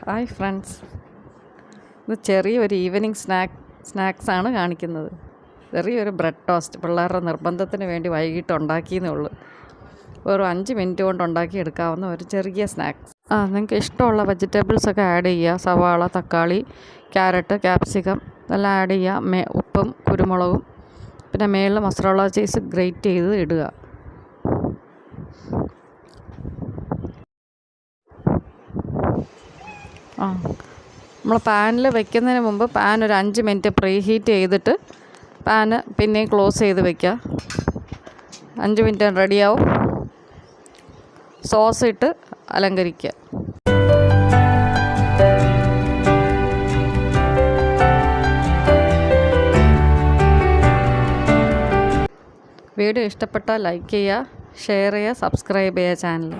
Hi friends, ഇത് ചെറിയൊരു evening സ്നാക്സാണ് കാണിക്കുന്നത്. ചെറിയൊരു ബ്രെഡ് ടോസ്റ്റ് പിള്ളേരുടെ നിർബന്ധത്തിന് വേണ്ടി വൈകിട്ട് ഉണ്ടാക്കിയെന്നേ ഉള്ളൂ. ഒരു 5 മിനിറ്റ് കൊണ്ട് ഉണ്ടാക്കിയെടുക്കാവുന്ന ഒരു ചെറിയ സ്നാക്സ്. നിങ്ങൾക്ക് ഇഷ്ടമുള്ള വെജിറ്റബിൾസൊക്കെ ആഡ് ചെയ്യുക. സവാള, തക്കാളി, ക്യാരറ്റ്, ക്യാപ്സിക്കം ഇതെല്ലാം ആഡ് ചെയ്യുക. ഉപ്പും കുരുമുളകും പിന്നെ മേളിൽ മൊസറല്ല ചീസ് ഗ്രേറ്റ് ചെയ്ത് ഇടുക. നമ്മൾ പാനിൽ വെക്കുന്നതിന് മുമ്പ് പാൻ ഒരു 5 മിനിറ്റ് പ്രീ ഹീറ്റ് ചെയ്തിട്ട് പാന് പിന്നെയും ക്ലോസ് ചെയ്ത് വെക്കുക. 5 മിനിറ്റ് റെഡിയാവും. സോസ് ഇട്ട് അലങ്കരിക്കുക. വീഡിയോ ഇഷ്ടപ്പെട്ടാൽ ലൈക്ക് ചെയ്യുക, ഷെയർ ചെയ്യുക, സബ്സ്ക്രൈബ് ചെയ്യുക ചാനൽ.